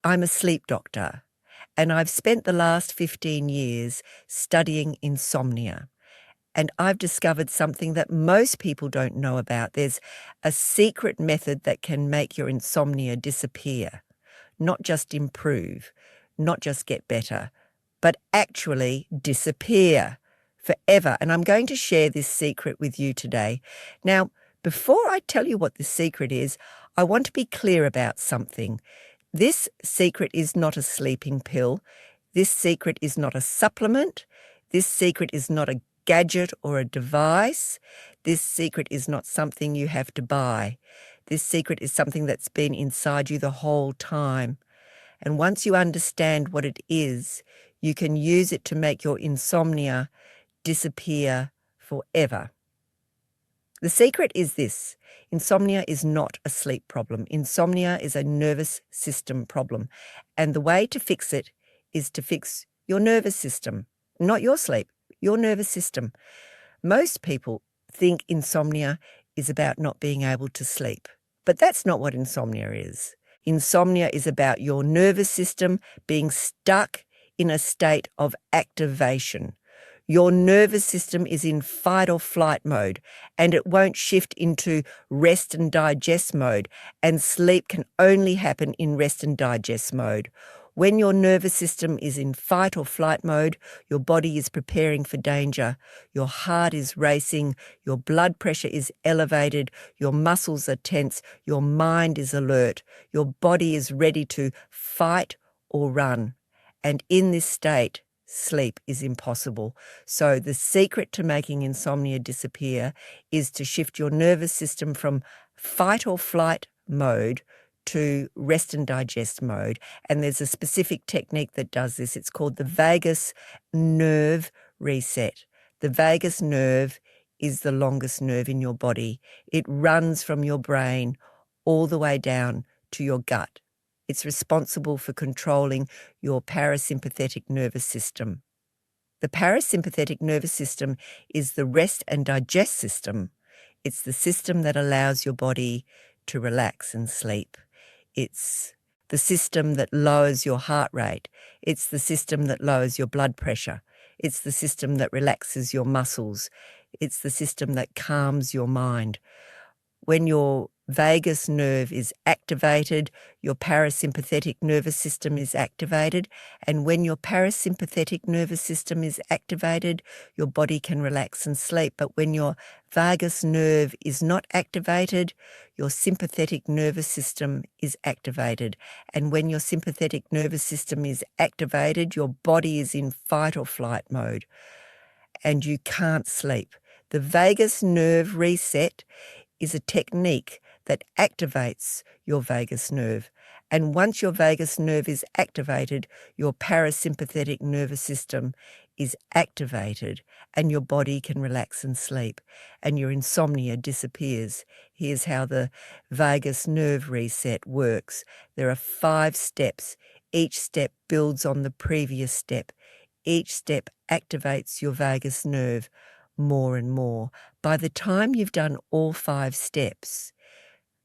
I'm a sleep doctor, and I've spent the last 15 years studying insomnia. And I've discovered something that most people don't know about. There's a secret method that can make your insomnia disappear, not just improve, not just get better, but actually disappear forever. And I'm going to share this secret with you today. Now, before I tell you what this secret is, I want to be clear about something. This secret is not a sleeping pill. This secret is not a supplement. This secret is not a gadget or a device. This secret is not something you have to buy. This secret is something that's been inside you the whole time. And once you understand what it is, you can use it to make your insomnia disappear forever. The secret is this: insomnia is not a sleep problem. Insomnia is a nervous system problem. And the way to fix it is to fix your nervous system, not your sleep, your nervous system. Most people think insomnia is about not being able to sleep, but that's not what insomnia is. Insomnia is about your nervous system being stuck in a state of activation. Your nervous system is in fight or flight mode, and it won't shift into rest and digest mode, and sleep can only happen in rest and digest mode. When your nervous system is in fight or flight mode, your body is preparing for danger. Your heart is racing, your blood pressure is elevated, your muscles are tense, your mind is alert, your body is ready to fight or run. And in this state, sleep is impossible. So the secret to making insomnia disappear is to shift your nervous system from fight or flight mode to rest and digest mode. And there's a specific technique that does this. It's called the vagus nerve reset. The vagus nerve is the longest nerve in your body. It runs from your brain all the way down to your gut. It's responsible for controlling your parasympathetic nervous system. The parasympathetic nervous system is the rest and digest system. It's the system that allows your body to relax and sleep. It's the system that lowers your heart rate. It's the system that lowers your blood pressure. It's the system that relaxes your muscles. It's the system that calms your mind. When your vagus nerve is activated, your parasympathetic nervous system is activated, and when your parasympathetic nervous system is activated, your body can relax and sleep. But when your vagus nerve is not activated, your sympathetic nervous system is activated. And when your sympathetic nervous system is activated, your body is in fight or flight mode, and you can't sleep. The vagus nerve reset is a technique that activates your vagus nerve. And once your vagus nerve is activated, your parasympathetic nervous system is activated, and your body can relax and sleep, and your insomnia disappears. Here's how the vagus nerve reset works. There are 5 steps. Each step builds on the previous step. Each step activates your vagus nerve more and more. By the time you've done all 5 steps,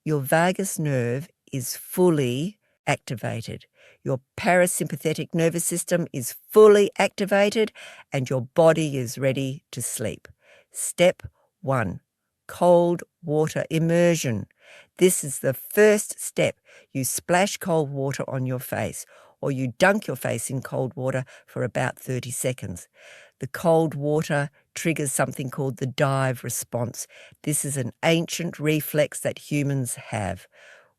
your vagus nerve is fully activated. Your parasympathetic nervous system is fully activated, and your body is ready to sleep. Step 1, cold water immersion. This is the first step. You splash cold water on your face, or you dunk your face in cold water for about 30 seconds. The cold water triggers something called the dive response. This is an ancient reflex that humans have.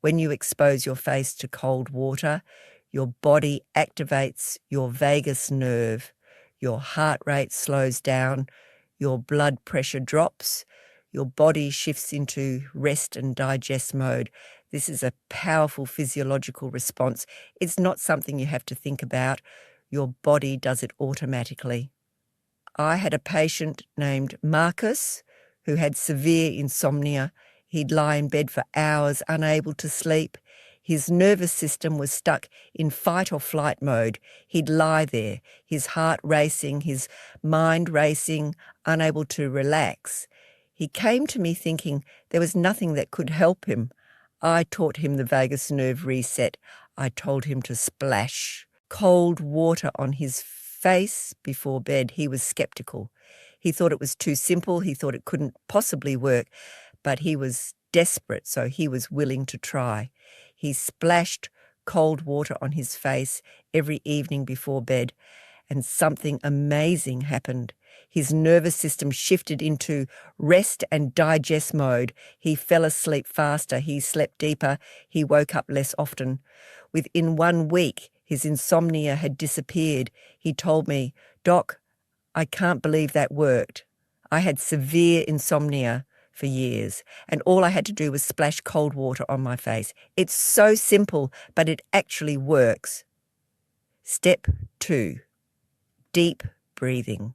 When you expose your face to cold water, your body activates your vagus nerve, your heart rate slows down, your blood pressure drops, your body shifts into rest and digest mode. This is a powerful physiological response. It's not something you have to think about. Your body does it automatically. I had a patient named Marcus who had severe insomnia. He'd lie in bed for hours, unable to sleep. His nervous system was stuck in fight or flight mode. He'd lie there, his heart racing, his mind racing, unable to relax. He came to me thinking there was nothing that could help him. I taught him the vagus nerve reset. I told him to splash cold water on his face before bed. He was skeptical. He thought it was too simple. He thought it couldn't possibly work, but he was desperate, so he was willing to try. He splashed cold water on his face every evening before bed, and something amazing happened. His nervous system shifted into rest and digest mode. He fell asleep faster. He slept deeper. He woke up less often. Within 1 week, his insomnia had disappeared. He told me, "Doc, I can't believe that worked. I had severe insomnia for years, and all I had to do was splash cold water on my face. It's so simple, but it actually works." Step 2. Deep breathing.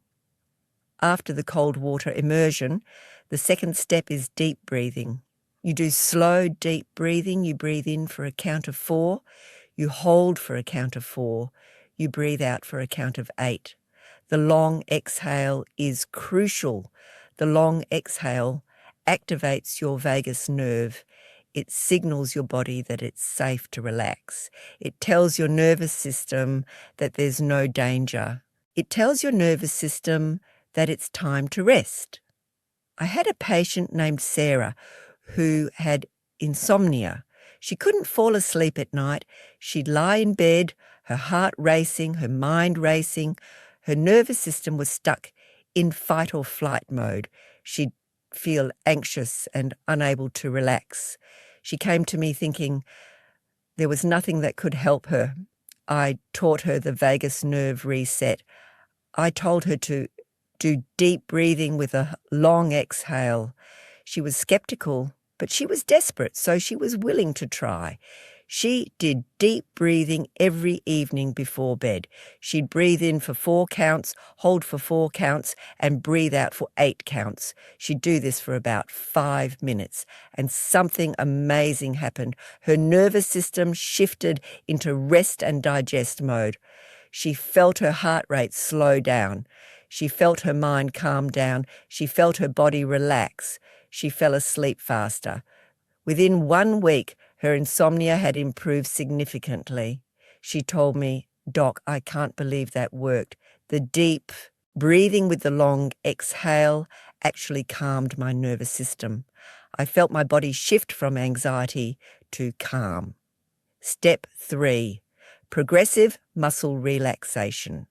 After the cold water immersion, the second step is deep breathing. You do slow, deep breathing. You breathe in for a count of 4. You hold for a count of 4. You breathe out for a count of 8. The long exhale is crucial. The long exhale activates your vagus nerve. It signals your body that it's safe to relax. It tells your nervous system that there's no danger. It tells your nervous system that it's time to rest. I had a patient named Sarah who had insomnia. She couldn't fall asleep at night. She'd lie in bed, her heart racing, her mind racing. Her nervous system was stuck in fight or flight mode. She'd feel anxious and unable to relax. She came to me thinking there was nothing that could help her. I taught her the vagus nerve reset. I told her to do deep breathing with a long exhale. She was skeptical, but she was desperate, so she was willing to try. She did deep breathing every evening before bed. She'd breathe in for 4 counts, hold for 4 counts, and breathe out for 8 counts. She'd do this for about 5 minutes, and something amazing happened. Her nervous system shifted into rest and digest mode. She felt her heart rate slow down. She felt her mind calm down. She felt her body relax. She fell asleep faster. Within 1 week, her insomnia had improved significantly. She told me, "Doc, I can't believe that worked. The deep breathing with the long exhale actually calmed my nervous system. I felt my body shift from anxiety to calm." Step 3. Progressive muscle relaxation.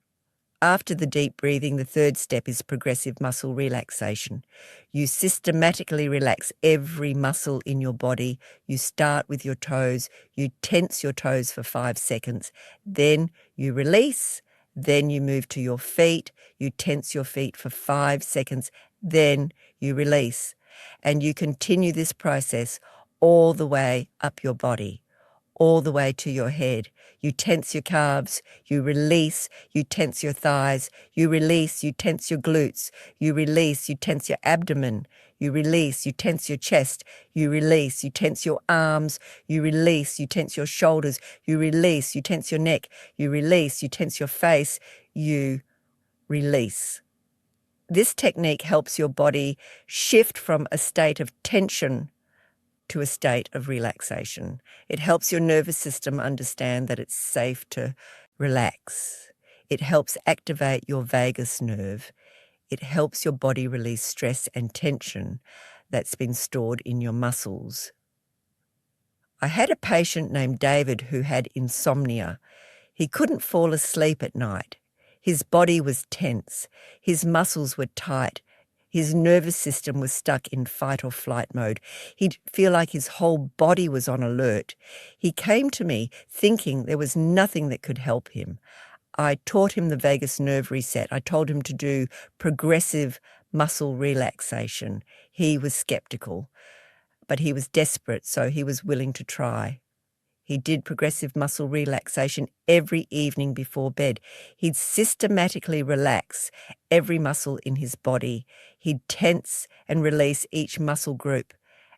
After the deep breathing, the third step is progressive muscle relaxation. You systematically relax every muscle in your body. You start with your toes. You tense your toes for 5 seconds. Then you release. Then you move to your feet. You tense your feet for 5 seconds. Then you release. And you continue this process all the way up your body, all the way to your head. You tense your calves, you release, you tense your thighs, you release, you tense your glutes, you release, you tense your abdomen, you release, you tense your chest, you release, you tense your arms, you release, you tense your shoulders, you release, you tense your neck, you release, you tense your face, you release. This technique helps your body shift from a state of tension to a state of relaxation. It helps your nervous system understand that it's safe to relax. It helps activate your vagus nerve. It helps your body release stress and tension that's been stored in your muscles. I had a patient named David who had insomnia. He couldn't fall asleep at night. His body was tense. His muscles were tight. His nervous system was stuck in fight or flight mode. He'd feel like his whole body was on alert. He came to me thinking there was nothing that could help him. I taught him the vagus nerve reset. I told him to do progressive muscle relaxation. He was skeptical, but he was desperate, so he was willing to try. He did progressive muscle relaxation every evening before bed. He'd systematically relax every muscle in his body. He'd tense and release each muscle group.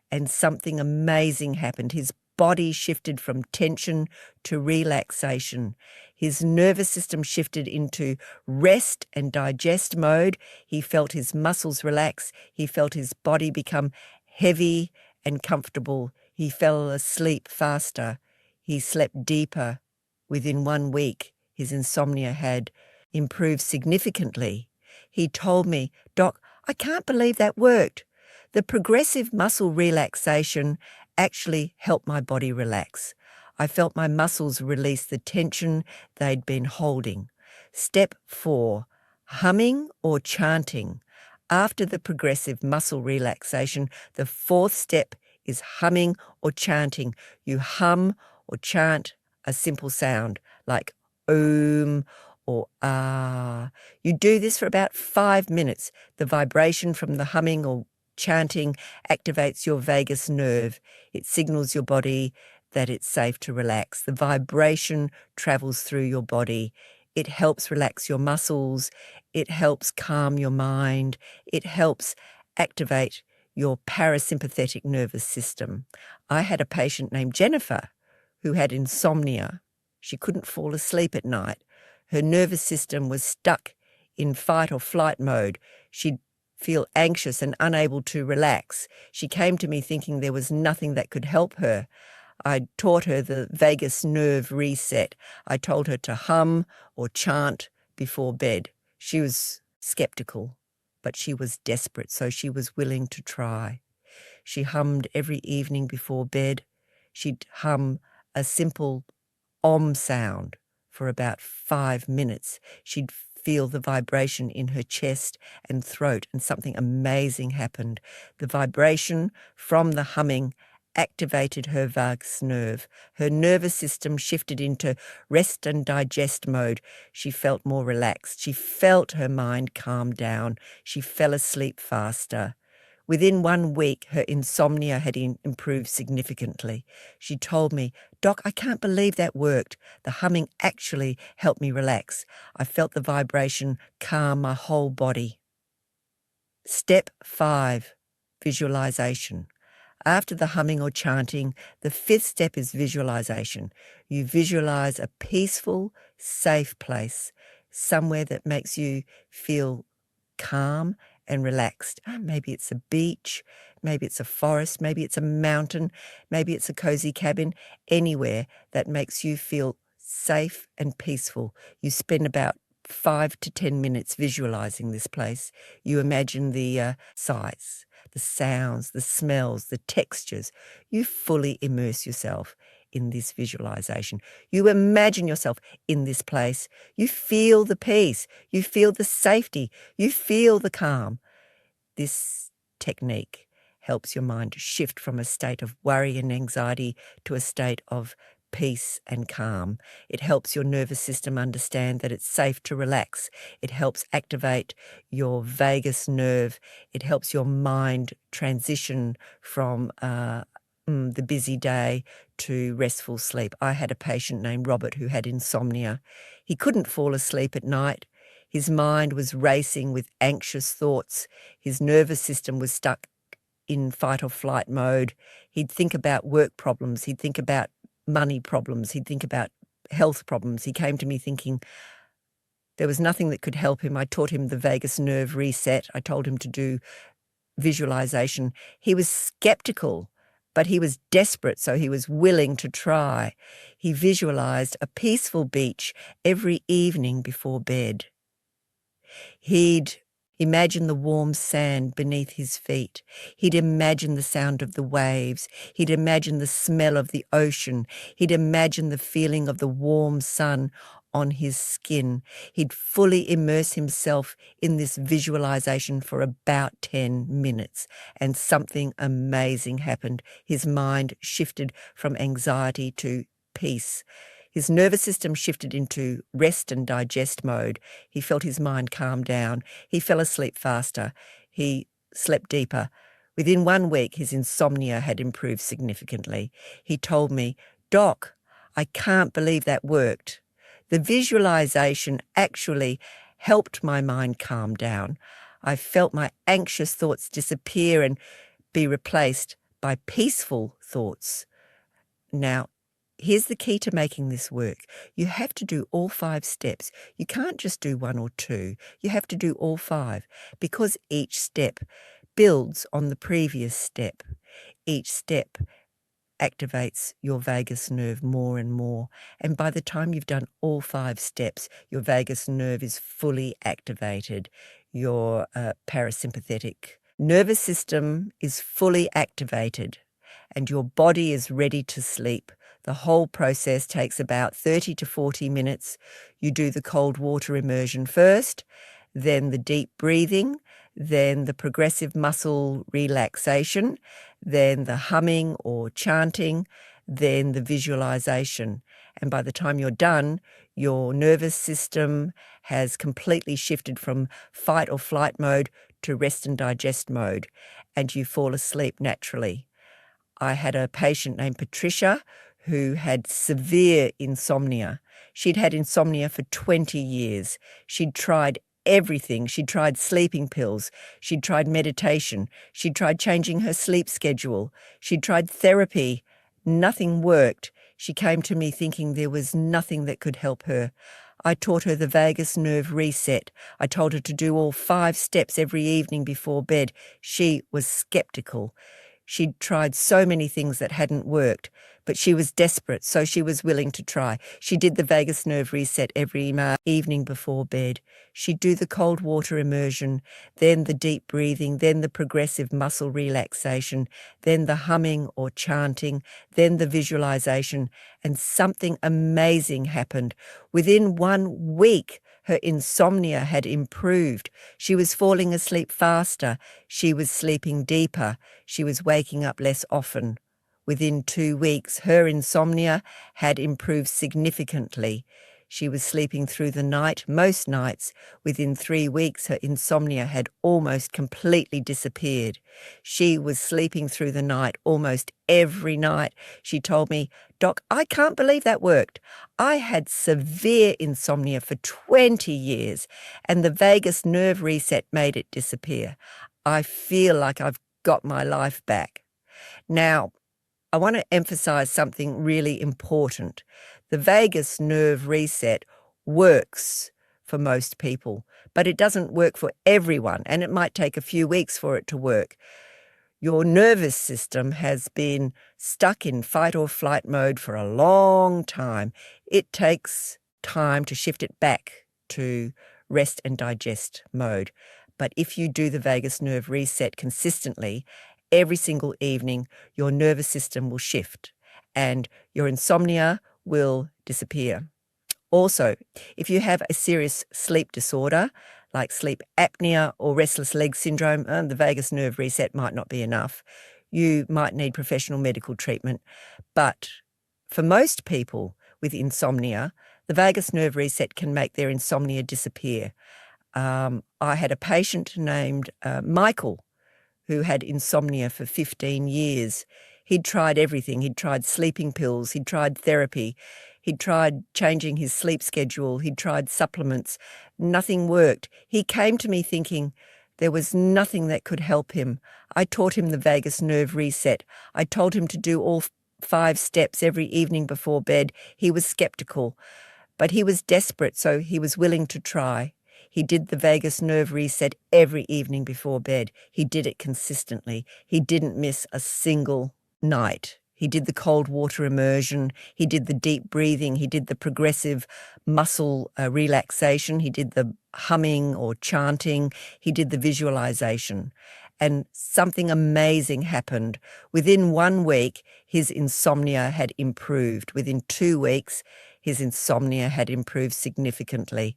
And something amazing happened. His body shifted from tension to relaxation. His nervous system shifted into rest and digest mode. He felt his muscles relax. He felt his body become heavy and comfortable. He fell asleep faster. He slept deeper. Within 1 week, his insomnia had improved significantly. He told me, "Doc, I can't believe that worked. The progressive muscle relaxation actually helped my body relax. I felt my muscles release the tension they'd been holding." Step 4, humming or chanting. After the progressive muscle relaxation, the 4th step is humming or chanting. You hum or chant a simple sound like om or ah. You do this for about 5 minutes. The vibration from the humming or chanting activates your vagus nerve. It signals your body that it's safe to relax. The vibration travels through your body. It helps relax your muscles. It helps calm your mind. It helps activate your parasympathetic nervous system. I had a patient named Jennifer who had insomnia. She couldn't fall asleep at night. Her nervous system was stuck in fight or flight mode. She'd feel anxious and unable to relax. She came to me thinking there was nothing that could help her. I taught her the vagus nerve reset. I told her to hum or chant before bed. She was skeptical, but she was desperate, so she was willing to try. She hummed every evening before bed. She'd hum a simple om sound for about 5 minutes. She'd feel the vibration in her chest and throat, and something amazing happened. The vibration from the humming activated her vagus nerve. Her nervous system shifted into rest and digest mode. She felt more relaxed. She felt her mind calm down. She fell asleep faster. Within 1 week, her insomnia had improved significantly. She told me, "Doc, I can't believe that worked. The humming actually helped me relax. I felt the vibration calm my whole body." Step 5, visualization. After the humming or chanting, the 5th step is visualization. You visualize a peaceful, safe place, somewhere that makes you feel calm and relaxed. Maybe it's a beach, maybe it's a forest, maybe it's a mountain, maybe it's a cozy cabin, anywhere that makes you feel safe and peaceful. You spend about 5 to 10 minutes visualizing this place. You imagine the sights, the sounds, the smells, the textures. You fully immerse yourself in this visualization. You imagine yourself in this place. You feel the peace. You feel the safety. You feel the calm. This technique helps your mind shift from a state of worry and anxiety to a state of peace and calm. It helps your nervous system understand that it's safe to relax. It helps activate your vagus nerve. It helps your mind transition from the busy day to restful sleep. I had a patient named Robert who had insomnia. He couldn't fall asleep at night. His mind was racing with anxious thoughts. His nervous system was stuck in fight or flight mode. He'd think about work problems. He'd think about money problems. He'd think about health problems. He came to me thinking there was nothing that could help him. I taught him the vagus nerve reset. I told him to do visualization. He was skeptical, but he was desperate, so he was willing to try. He visualized a peaceful beach every evening before bed. He'd imagine the warm sand beneath his feet. He'd imagine the sound of the waves. He'd imagine the smell of the ocean. He'd imagine the feeling of the warm sun on his skin. He'd fully immerse himself in this visualization for about 10 minutes, and something amazing happened. His mind shifted from anxiety to peace. His nervous system shifted into rest and digest mode. He felt his mind calm down. He fell asleep faster. He slept deeper. Within 1 week, his insomnia had improved significantly. He told me, "Doc, I can't believe that worked. The visualization actually helped my mind calm down. I felt my anxious thoughts disappear and be replaced by peaceful thoughts." Now, here's the key to making this work. You have to do all 5 steps. You can't just do 1 or 2. You have to do all 5, because each step builds on the previous step. Each step activates your vagus nerve more and more. And by the time you've done all 5 steps, your vagus nerve is fully activated. Your parasympathetic nervous system is fully activated, and your body is ready to sleep. The whole process takes about 30 to 40 minutes. You do the cold water immersion first, then the deep breathing, then the progressive muscle relaxation, then the humming or chanting, then the visualization. And by the time you're done, your nervous system has completely shifted from fight or flight mode to rest and digest mode, and you fall asleep naturally. I had a patient named Patricia who had severe insomnia. She'd had insomnia for 20 years. She'd tried everything. She'd tried sleeping pills. She'd tried meditation. She'd tried changing her sleep schedule. She'd tried therapy. Nothing worked. She came to me thinking there was nothing that could help her. I taught her the vagus nerve reset. I told her to do all 5 steps every evening before bed. She was skeptical. She'd tried so many things that hadn't worked, but she was desperate, so she was willing to try. She did the vagus nerve reset every evening before bed. She'd do the cold water immersion, then the deep breathing, then the progressive muscle relaxation, then the humming or chanting, then the visualization, and something amazing happened. Within 1 week, her insomnia had improved. She was falling asleep faster. She was sleeping deeper. She was waking up less often. Within 2 weeks, her insomnia had improved significantly. She was sleeping through the night most nights. Within 3 weeks, her insomnia had almost completely disappeared. She was sleeping through the night almost every night. She told me, "Doc, I can't believe that worked. I had severe insomnia for 20 years, and the vagus nerve reset made it disappear. I feel like I've got my life back." Now, I want to emphasize something really important. The vagus nerve reset works for most people, but it doesn't work for everyone, and it might take a few weeks for it to work. Your nervous system has been stuck in fight or flight mode for a long time. It takes time to shift it back to rest and digest mode. But if you do the vagus nerve reset consistently, every single evening, your nervous system will shift and your insomnia will disappear. Also, if you have a serious sleep disorder, like sleep apnea or restless leg syndrome, the vagus nerve reset might not be enough. You might need professional medical treatment. But for most people with insomnia, the vagus nerve reset can make their insomnia disappear. I had a patient named Michael who had insomnia for 15 years. He'd tried everything. He'd tried sleeping pills. He'd tried therapy. He'd tried changing his sleep schedule. He'd tried supplements. Nothing worked. He came to me thinking there was nothing that could help him. I taught him the vagus nerve reset. I told him to do all 5 steps every evening before bed. He was skeptical, but he was desperate, so he was willing to try. He did the vagus nerve reset every evening before bed. He did it consistently. He didn't miss a single night. He did the cold water immersion. He did the deep breathing. He did the progressive muscle relaxation. He did the humming or chanting. He did the visualization. And something amazing happened. Within 1 week, his insomnia had improved. Within 2 weeks, his insomnia had improved significantly.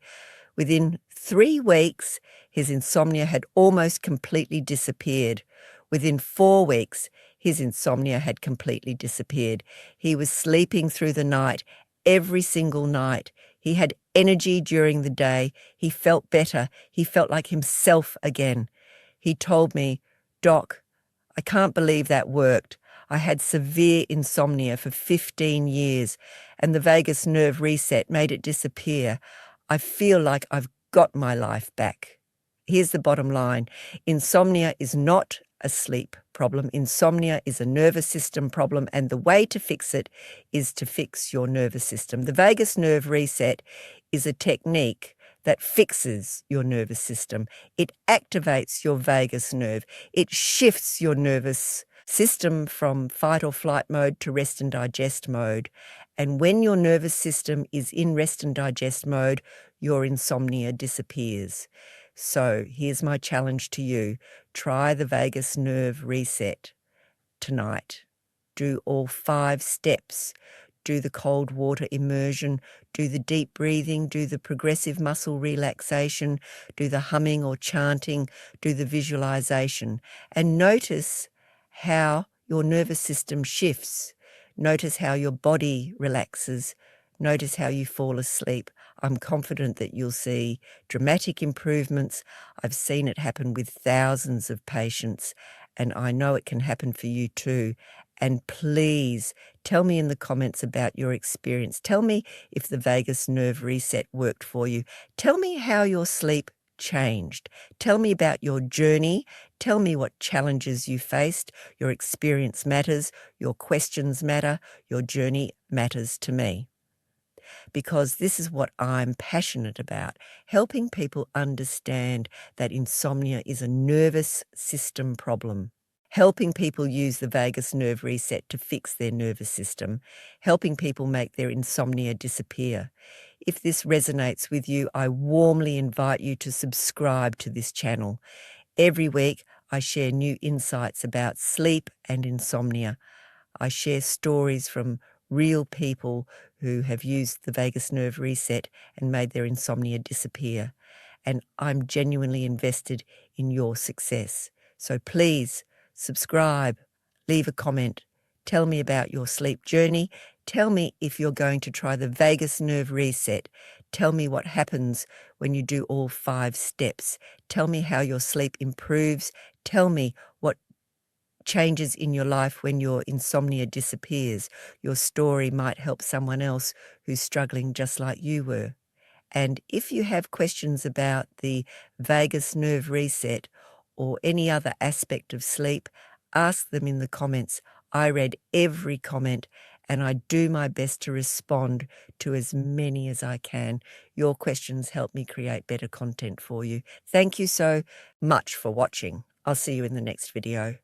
Within 3 weeks, his insomnia had almost completely disappeared. Within 4 weeks, his insomnia had completely disappeared. He was sleeping through the night every single night. He had energy during the day. He felt better. He felt like himself again. He told me, "Doc, I can't believe that worked. I had severe insomnia for 15 years, and the vagus nerve reset made it disappear. I feel like I've got my life back." Here's the bottom line. Insomnia is not a sleep problem. Insomnia is a nervous system problem, and the way to fix it is to fix your nervous system. The vagus nerve reset is a technique that fixes your nervous system. It activates your vagus nerve. It shifts your nervous system from fight or flight mode to rest and digest mode. And when your nervous system is in rest and digest mode, your insomnia disappears. So here's my challenge to you. Try the vagus nerve reset tonight. Do all 5 steps. Do the cold water immersion, do the deep breathing, do the progressive muscle relaxation, do the humming or chanting, do the visualization, and notice how your nervous system shifts. Notice how your body relaxes. Notice how you fall asleep. I'm confident that you'll see dramatic improvements. I've seen it happen with thousands of patients, and I know it can happen for you too. And please tell me in the comments about your experience. Tell me if the vagus nerve reset worked for you. Tell me how your sleep changed. Tell me about your journey. Tell me what challenges you faced. Your experience matters. Your questions matter. Your journey matters to me. Because this is what I'm passionate about, helping people understand that insomnia is a nervous system problem. Helping people use the vagus nerve reset to fix their nervous system, helping people make their insomnia disappear. If this resonates with you, I warmly invite you to subscribe to this channel. Every week, I share new insights about sleep and insomnia. I share stories from real people who have used the vagus nerve reset and made their insomnia disappear. And I'm genuinely invested in your success. So please, subscribe, leave a comment, tell me about your sleep journey, tell me if you're going to try the vagus nerve reset, tell me what happens when you do all 5 steps, tell me how your sleep improves, tell me what changes in your life when your insomnia disappears. Your story might help someone else who's struggling just like you were. And if you have questions about the vagus nerve reset or any other aspect of sleep, ask them in the comments. I read every comment and I do my best to respond to as many as I can. Your questions help me create better content for you. Thank you so much for watching. I'll see you in the next video.